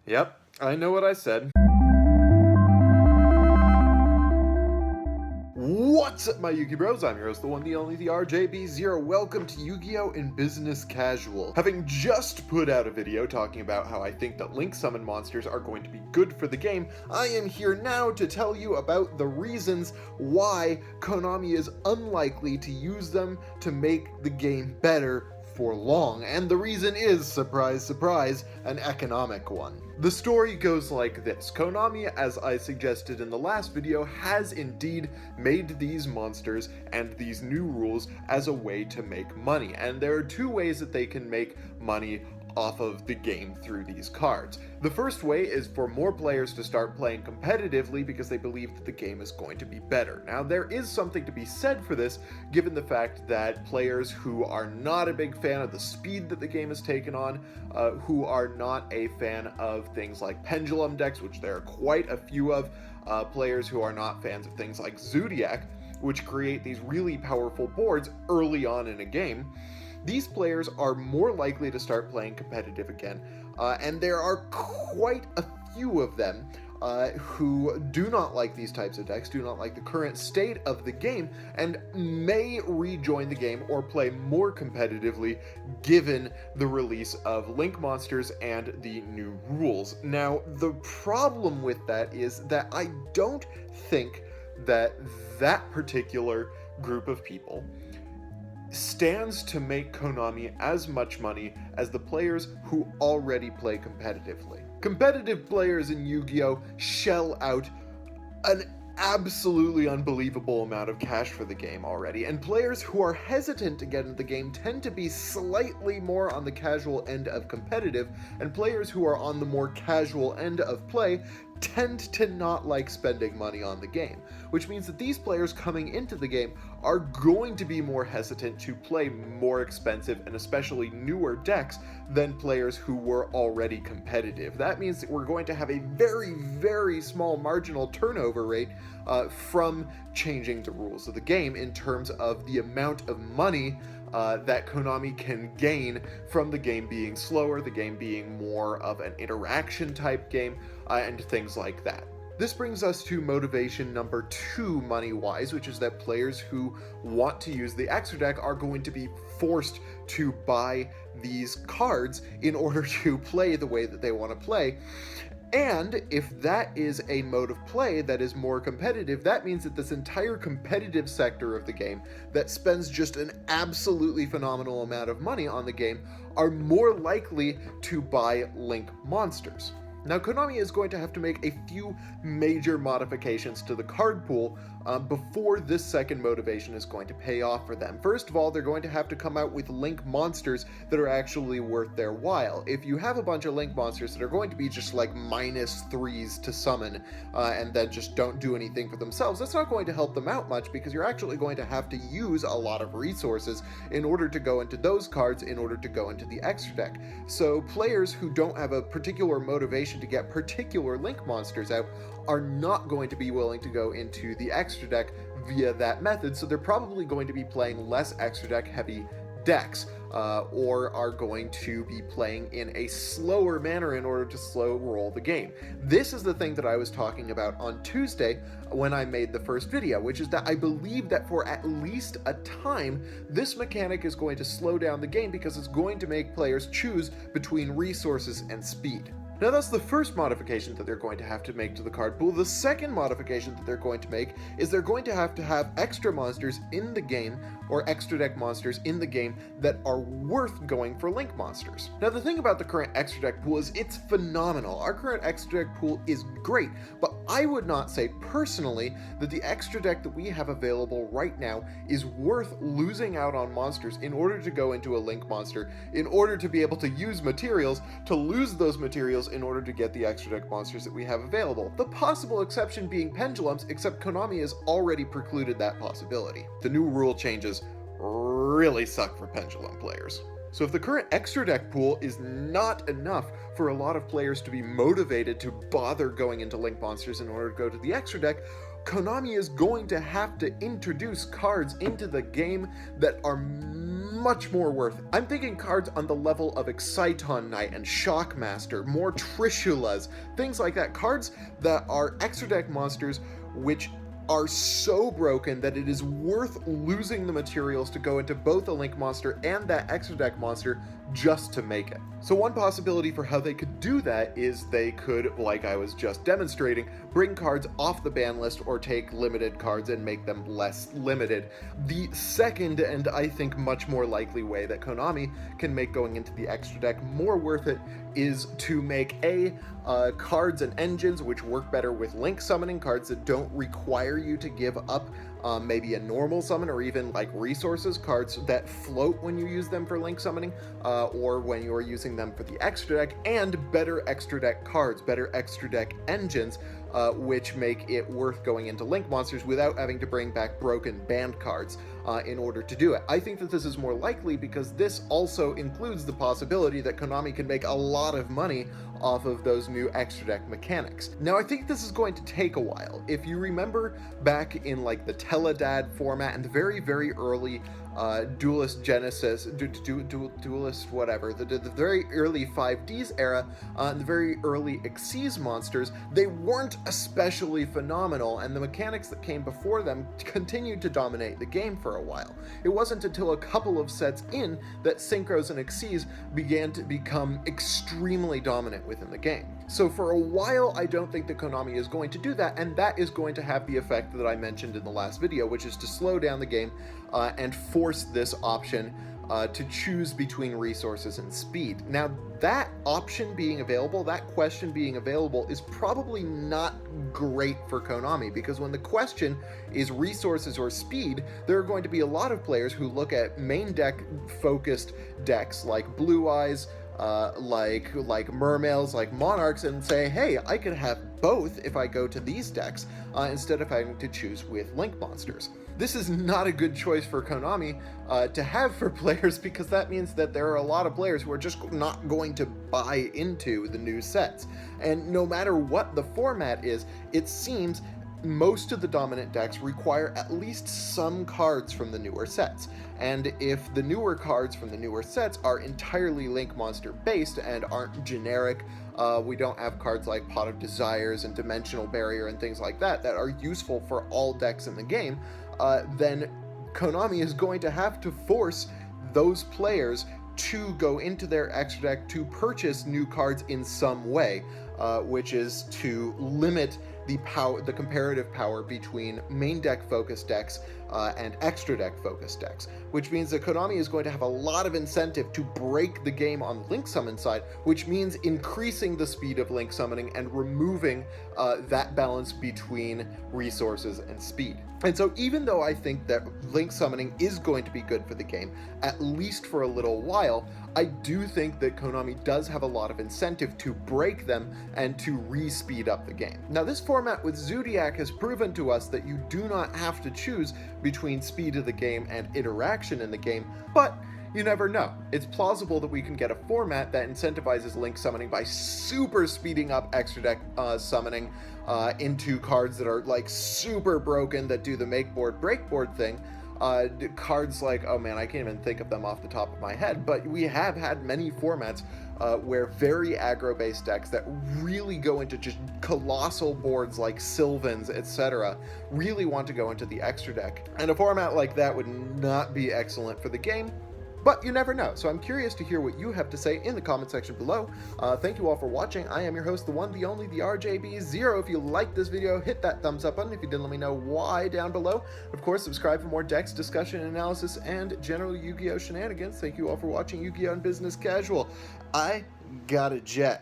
Yep, I know what I said. What's up, my Yugi Bros? I'm your host, the one, the only, the RJB0. Welcome to Yu-Gi-Oh! In Business Casual. Having just put out a video talking about how I think that Link Summon monsters are going to be good for the game, I am here now to tell you about the reasons why Konami is unlikely to use them to make the game better for long, and the reason is, surprise, surprise, an economic one. The story goes like this. Konami, as I suggested in the last video, has indeed made these monsters and these new rules as a way to make money, and there are two ways that they can make money off of the game through these cards. The first way is for more players to start playing competitively because they believe that the game is going to be better. Now, there is something to be said for this, given the fact that players who are not a big fan of the speed that the game has taken on, who are not a fan of things like pendulum decks, which there are quite a few of, players who are not fans of things like Zodiac, which create these really powerful boards early on in a game, these players are more likely to start playing competitive again, and there are quite a few of them who do not like these types of decks, do not like the current state of the game, and may rejoin the game or play more competitively given the release of Link monsters and the new rules. Now, the problem with that is that I don't think that that particular group of people stands to make Konami as much money as the players who already play competitively. Competitive players in Yu-Gi-Oh! Shell out an absolutely unbelievable amount of cash for the game already, and players who are hesitant to get into the game tend to be slightly more on the casual end of competitive, and players who are on the more casual end of play tend to not like spending money on the game, which means that these players coming into the game are going to be more hesitant to play more expensive and especially newer decks than players who were already competitive. That means that we're going to have a very, very small marginal turnover rate from changing the rules of the game in terms of the amount of money that Konami can gain from the game being slower, the game being more of an interaction type game, and things like that. This brings us to motivation number 2 money-wise, which is that players who want to use the extra deck are going to be forced to buy these cards in order to play the way that they want to play. And if that is a mode of play that is more competitive, that means that this entire competitive sector of the game that spends just an absolutely phenomenal amount of money on the game are more likely to buy Link monsters. Now, Konami is going to have to make a few major modifications to the card pool before this second motivation is going to pay off for them. First of all, they're going to have to come out with Link monsters that are actually worth their while. If you have a bunch of Link monsters that are going to be just like -3s to summon and then just don't do anything for themselves, that's not going to help them out much because you're actually going to have to use a lot of resources in order to go into those cards in order to go into the extra deck. So players who don't have a particular motivation to get particular Link monsters out are not going to be willing to go into the extra deck via that method, so they're probably going to be playing less extra deck heavy decks, or are going to be playing in a slower manner in order to slow roll the game. This is the thing that I was talking about on Tuesday when I made the first video, which is that I believe that for at least a time, this mechanic is going to slow down the game because it's going to make players choose between resources and speed. Now, that's the first modification that they're going to have to make to the card pool. The second modification that they're going to make is they're going to have extra monsters in the game, or extra deck monsters in the game, that are worth going for Link monsters. Now, the thing about the current extra deck pool is it's phenomenal. Our current extra deck pool is great, but I would not say personally that the extra deck that we have available right now is worth losing out on monsters in order to go into a Link monster, in order to be able to use materials, to lose those materials in order to get the extra deck monsters that we have available. The possible exception being pendulums, except Konami has already precluded that possibility. The new rule changes really suck for pendulum players. So if the current extra deck pool is not enough for a lot of players to be motivated to bother going into Link Monsters in order to go to the extra deck, Konami is going to have to introduce cards into the game that are much more worth it. I'm thinking cards on the level of Exciton Knight and Shockmaster, more Trishulas, things like that. Cards that are extra deck monsters which are so broken that it is worth losing the materials to go into both a Link monster and that extra deck monster just to make it. So one possibility for how they could do that is they could, like I was just demonstrating, bring cards off the ban list or take limited cards and make them less limited. The second, and I think much more likely way that Konami can make going into the extra deck more worth it is to make cards and engines which work better with Link summoning, cards that don't require you to give up maybe a normal summon or even like resources, cards that float when you use them for Link summoning or when you are using them for the extra deck, and better extra deck cards, better extra deck engines, which make it worth going into Link monsters without having to bring back broken banned cards in order to do it. I think that this is more likely because this also includes the possibility that Konami can make a lot of money off of those new extra deck mechanics. Now I think this is going to take a while. If you remember back in like the Teledad format and the very, very early Duelist Genesis, Duelist whatever, the very early 5Ds era, and the very early Xyz monsters, they weren't especially phenomenal, and the mechanics that came before them continued to dominate the game for a while. It wasn't until a couple of sets in that Synchros and Xyz began to become extremely dominant within the game. So for a while, I don't think that Konami is going to do that, and that is going to have the effect that I mentioned in the last video, which is to slow down the game and force this option to choose between resources and speed. Now, that option being available, that question being available, is probably not great for Konami, because when the question is resources or speed, there are going to be a lot of players who look at main deck focused decks like Blue Eyes, like Mermails, like Monarchs, and say, hey, I could have both if I go to these decks instead of having to choose with Link monsters. This is not a good choice for Konami to have for players, because that means that there are a lot of players who are just not going to buy into the new sets. And no matter what the format is, it seems most of the dominant decks require at least some cards from the newer sets. And if the newer cards from the newer sets are entirely Link monster based and aren't generic, we don't have cards like Pot of Desires and Dimensional Barrier and things like that that are useful for all decks in the game, then Konami is going to have to force those players to go into their extra deck to purchase new cards in some way, which is to limit the comparative power between main deck focused decks and extra deck focused decks, which means that Konami is going to have a lot of incentive to break the game on the Link summon side, which means increasing the speed of Link summoning and removing that balance between resources and speed. And so even though I think that Link summoning is going to be good for the game, at least for a little while, I do think that Konami does have a lot of incentive to break them and to re-speed up the game. Now, this format with Zoodiac has proven to us that you do not have to choose between speed of the game and interaction in the game, but you never know. It's plausible that we can get a format that incentivizes Link summoning by super speeding up extra deck summoning into cards that are like super broken that do the make board break board thing. Cards like, oh man, I can't even think of them off the top of my head, but we have had many formats where very aggro based decks that really go into just colossal boards like Sylvans, etc., really want to go into the extra deck. And a format like that would not be excellent for the game, but you never know. So I'm curious to hear what you have to say in the comment section below. Thank you all for watching. I am your host, the one, the only, the RJB0. If you liked this video, hit that thumbs up button. If you didn't, let me know why down below. Of course, subscribe for more decks, discussion, analysis, and general Yu-Gi-Oh! Shenanigans. Thank you all for watching Yu-Gi-Oh! And Business Casual. I got a jet.